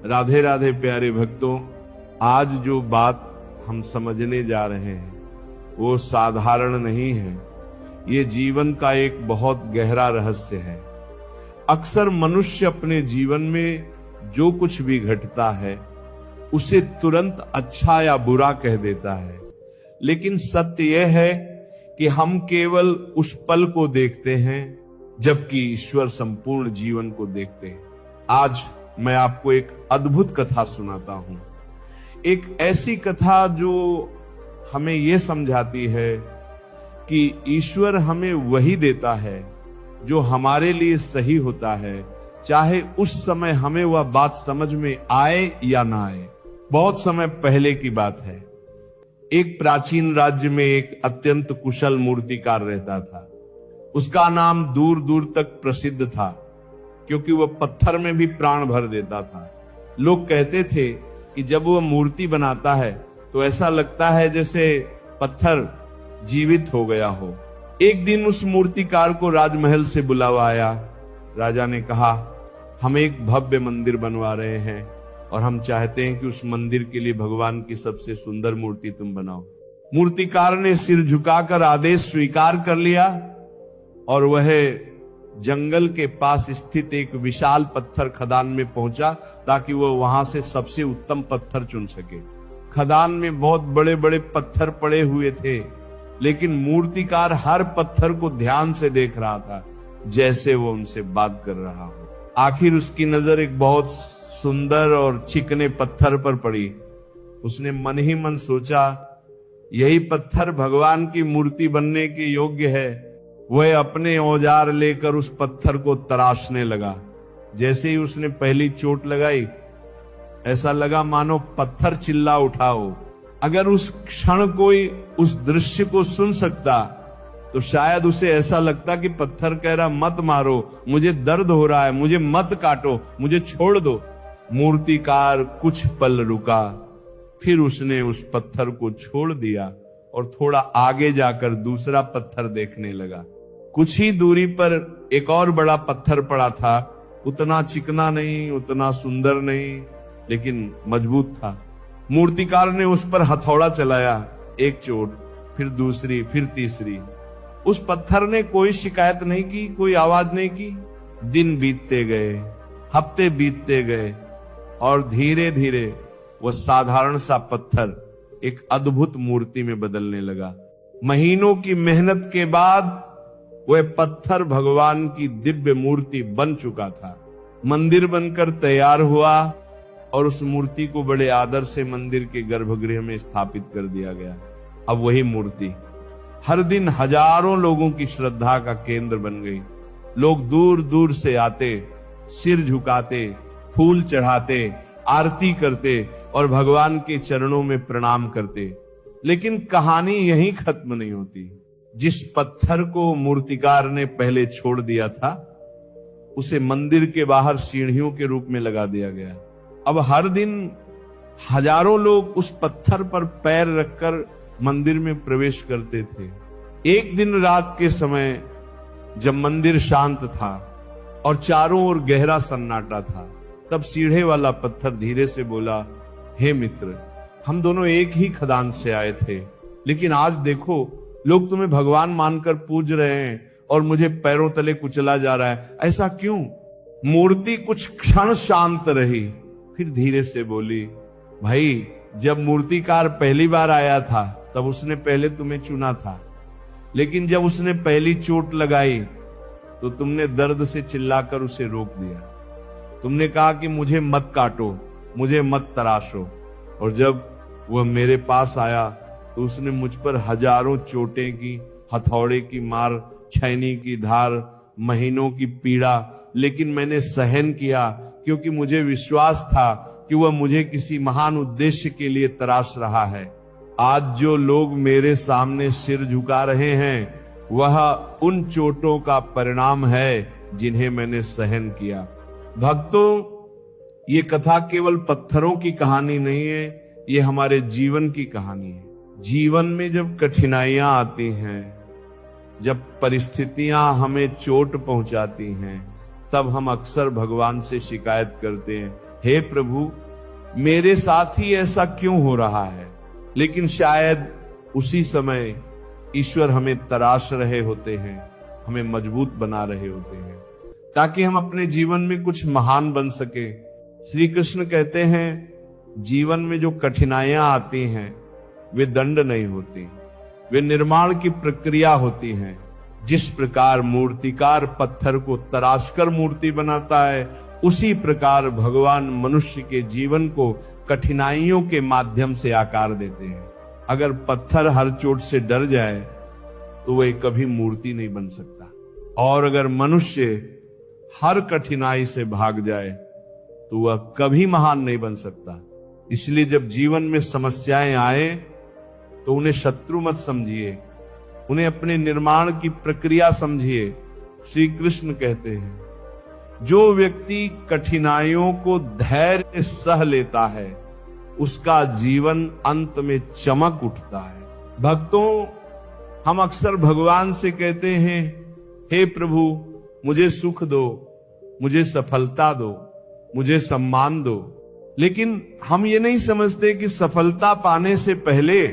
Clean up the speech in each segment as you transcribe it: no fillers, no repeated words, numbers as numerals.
राधे राधे प्यारे भक्तों, आज जो बात हम समझने जा रहे हैं वो साधारण नहीं है। ये जीवन का एक बहुत गहरा रहस्य है। अक्सर मनुष्य अपने जीवन में जो कुछ भी घटता है उसे तुरंत अच्छा या बुरा कह देता है, लेकिन सत्य यह है कि हम केवल उस पल को देखते हैं जबकि ईश्वर संपूर्ण जीवन को देखते हैं। आज मैं आपको एक अद्भुत कथा सुनाता हूं, एक ऐसी कथा जो हमें यह समझाती है कि ईश्वर हमें वही देता है जो हमारे लिए सही होता है, चाहे उस समय हमें वह बात समझ में आए या ना आए। बहुत समय पहले की बात है। एक प्राचीन राज्य में एक अत्यंत कुशल मूर्तिकार रहता था। उसका नाम दूर दूर तक प्रसिद्ध था क्योंकि वह पत्थर में भी प्राण भर देता था। लोग कहते थे कि जब वह मूर्ति बनाता है तो ऐसा लगता है जैसे पत्थर जीवित हो गया हो। एक दिन उस मूर्तिकार को राजमहल से बुलावा आया। राजा ने कहा, हम एक भव्य मंदिर बनवा रहे हैं और हम चाहते हैं कि उस मंदिर के लिए भगवान की सबसे सुंदर मूर्ति तुम बनाओ। मूर्तिकार ने सिर झुकाकर आदेश स्वीकार कर लिया और वह जंगल के पास स्थित एक विशाल पत्थर खदान में पहुंचा ताकि वह वहां से सबसे उत्तम पत्थर चुन सके। खदान में बहुत बड़े बड़े पत्थर पड़े हुए थे, लेकिन मूर्तिकार हर पत्थर को ध्यान से देख रहा था जैसे वो उनसे बात कर रहा हो। आखिर उसकी नजर एक बहुत सुंदर और चिकने पत्थर पर पड़ी। उसने मन ही मन सोचा, यही पत्थर भगवान की मूर्ति बनने के योग्य है। वह अपने औजार लेकर उस पत्थर को तराशने लगा। जैसे ही उसने पहली चोट लगाई, ऐसा लगा मानो पत्थर चिल्ला उठा हो। अगर उस क्षण कोई उस दृश्य को सुन सकता तो शायद उसे ऐसा लगता कि पत्थर कह रहा, मत मारो, मुझे दर्द हो रहा है, मुझे मत काटो, मुझे छोड़ दो। मूर्तिकार कुछ पल रुका, फिर उसने उस पत्थर को छोड़ दिया और थोड़ा आगे जाकर दूसरा पत्थर देखने लगा। कुछ ही दूरी पर एक और बड़ा पत्थर पड़ा था। उतना चिकना नहीं, उतना सुंदर नहीं, लेकिन मजबूत था। मूर्तिकार ने उस पर हथौड़ा चलाया। एक चोट, फिर दूसरी, फिर तीसरी। उस पत्थर ने कोई शिकायत नहीं की, कोई आवाज नहीं की। दिन बीतते गए, हफ्ते बीतते गए और धीरे धीरे वह साधारण सा पत्थर एक अद्भुत मूर्ति में बदलने लगा। महीनों की मेहनत के बाद वह पत्थर भगवान की दिव्य मूर्ति बन चुका था। मंदिर बनकर तैयार हुआ और उस मूर्ति को बड़े आदर से मंदिर के गर्भगृह में स्थापित कर दिया गया। अब वही मूर्ति हर दिन हजारों लोगों की श्रद्धा का केंद्र बन गई। लोग दूर दूर से आते, सिर झुकाते, फूल चढ़ाते, आरती करते और भगवान के चरणों में प्रणाम करते। लेकिन कहानी यहीं खत्म नहीं होती। जिस पत्थर को मूर्तिकार ने पहले छोड़ दिया था उसे मंदिर के बाहर सीढ़ियों के रूप में लगा दिया गया। अब हर दिन हजारों लोग उस पत्थर पर पैर रखकर मंदिर में प्रवेश करते थे। एक दिन रात के समय जब मंदिर शांत था और चारों ओर गहरा सन्नाटा था, तब सीढ़े वाला पत्थर धीरे से बोला, हे मित्र, हम दोनों एक ही खदान से आए थे, लेकिन आज देखो लोग तुम्हें भगवान मानकर पूज रहे हैं और मुझे पैरों तले कुचला जा रहा है। ऐसा क्यों? मूर्ति कुछ क्षण शांत रही, फिर धीरे से बोली, भाई, जब मूर्तिकार पहली बार आया था तब उसने पहले तुम्हें चुना था, लेकिन जब उसने पहली चोट लगाई तो तुमने दर्द से चिल्लाकर उसे रोक दिया। तुमने कहा कि मुझे मत काटो, मुझे मत तराशो, और जब वह मेरे पास आया तो उसने मुझ पर हजारों चोटें की, हथौड़े की मार, छैनी की धार, महीनों की पीड़ा, लेकिन मैंने सहन किया क्योंकि मुझे विश्वास था कि वह मुझे किसी महान उद्देश्य के लिए तराश रहा है। आज जो लोग मेरे सामने सिर झुका रहे हैं वह उन चोटों का परिणाम है जिन्हें मैंने सहन किया। भक्तों, ये कथा केवल पत्थरों की कहानी नहीं है, ये हमारे जीवन की कहानी है। जीवन में जब कठिनाइयां आती हैं, जब परिस्थितियां हमें चोट पहुंचाती हैं, तब हम अक्सर भगवान से शिकायत करते हैं हे प्रभु, मेरे साथ ही ऐसा क्यों हो रहा है। लेकिन शायद उसी समय ईश्वर हमें तराश रहे होते हैं, हमें मजबूत बना रहे होते हैं, ताकि हम अपने जीवन में कुछ महान बन सके। श्री कृष्ण कहते हैं, जीवन में जो कठिनाइयां आती हैं वे दंड नहीं होती, वे निर्माण की प्रक्रिया होती हैं। जिस प्रकार मूर्तिकार पत्थर को तराशकर मूर्ति बनाता है, उसी प्रकार भगवान मनुष्य के जीवन को कठिनाइयों के माध्यम से आकार देते हैं। अगर पत्थर हर चोट से डर जाए तो वह कभी मूर्ति नहीं बन सकता, और अगर मनुष्य हर कठिनाई से भाग जाए तो वह कभी महान नहीं बन सकता। इसलिए जब जीवन में समस्याएं आए तो उन्हें शत्रु मत समझिए, उन्हें अपने निर्माण की प्रक्रिया समझिए। श्री कृष्ण कहते हैं, जो व्यक्ति कठिनाइयों को धैर्य सह लेता है उसका जीवन अंत में चमक उठता है। भक्तों, हम अक्सर भगवान से कहते हैं, हे प्रभु, मुझे सुख दो, मुझे सफलता दो, मुझे सम्मान दो। लेकिन हम ये नहीं समझते कि सफलता पाने से पहले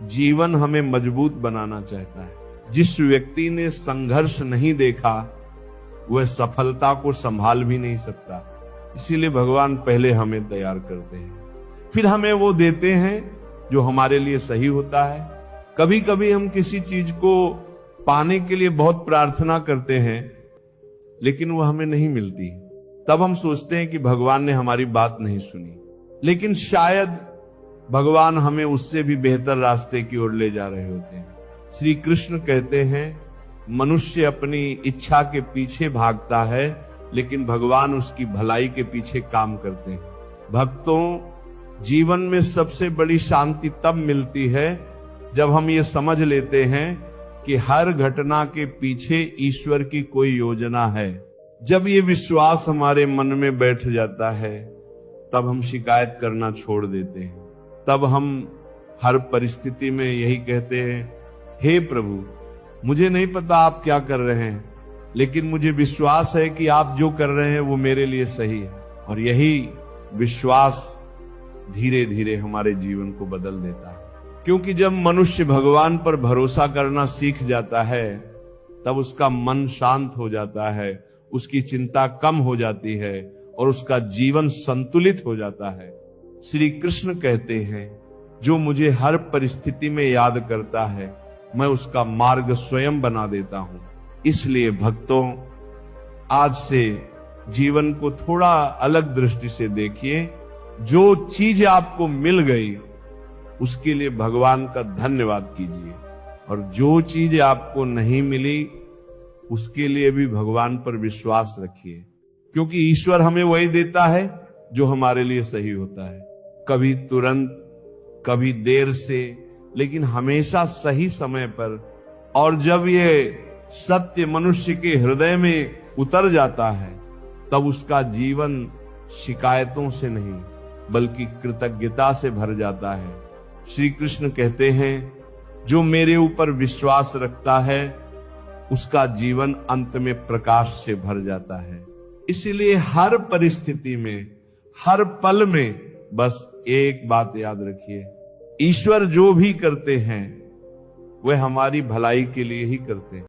जीवन हमें मजबूत बनाना चाहता है। जिस व्यक्ति ने संघर्ष नहीं देखा वह सफलता को संभाल भी नहीं सकता। इसीलिए भगवान पहले हमें तैयार करते हैं, फिर हमें वो देते हैं जो हमारे लिए सही होता है। कभी कभी हम किसी चीज को पाने के लिए बहुत प्रार्थना करते हैं लेकिन वो हमें नहीं मिलती, तब हम सोचते हैं कि भगवान ने हमारी बात नहीं सुनी। लेकिन शायद भगवान हमें उससे भी बेहतर रास्ते की ओर ले जा रहे होते हैं। श्री कृष्ण कहते हैं, मनुष्य अपनी इच्छा के पीछे भागता है लेकिन भगवान उसकी भलाई के पीछे काम करते हैं। भक्तों, जीवन में सबसे बड़ी शांति तब मिलती है जब हम ये समझ लेते हैं कि हर घटना के पीछे ईश्वर की कोई योजना है। जब ये विश्वास हमारे मन में बैठ जाता है तब हम शिकायत करना छोड़ देते हैं। तब हम हर परिस्थिति में यही कहते हैं, हे प्रभु, मुझे नहीं पता आप क्या कर रहे हैं, लेकिन मुझे विश्वास है कि आप जो कर रहे हैं वो मेरे लिए सही है। और यही विश्वास धीरे धीरे हमारे जीवन को बदल देता है। क्योंकि जब मनुष्य भगवान पर भरोसा करना सीख जाता है तब उसका मन शांत हो जाता है, उसकी चिंता कम हो जाती है और उसका जीवन संतुलित हो जाता है। श्री कृष्ण कहते हैं, जो मुझे हर परिस्थिति में याद करता है मैं उसका मार्ग स्वयं बना देता हूं। इसलिए भक्तों, आज से जीवन को थोड़ा अलग दृष्टि से देखिए। जो चीज आपको मिल गई उसके लिए भगवान का धन्यवाद कीजिए, और जो चीज आपको नहीं मिली उसके लिए भी भगवान पर विश्वास रखिए, क्योंकि ईश्वर हमें वही देता है जो हमारे लिए सही होता है। कभी तुरंत, कभी देर से, लेकिन हमेशा सही समय पर। और जब ये सत्य मनुष्य के हृदय में उतर जाता है तब उसका जीवन शिकायतों से नहीं बल्कि कृतज्ञता से भर जाता है। श्री कृष्ण कहते हैं, जो मेरे ऊपर विश्वास रखता है उसका जीवन अंत में प्रकाश से भर जाता है। इसलिए हर परिस्थिति में, हर पल में बस एक बात याद रखिए, ईश्वर जो भी करते हैं वह हमारी भलाई के लिए ही करते हैं।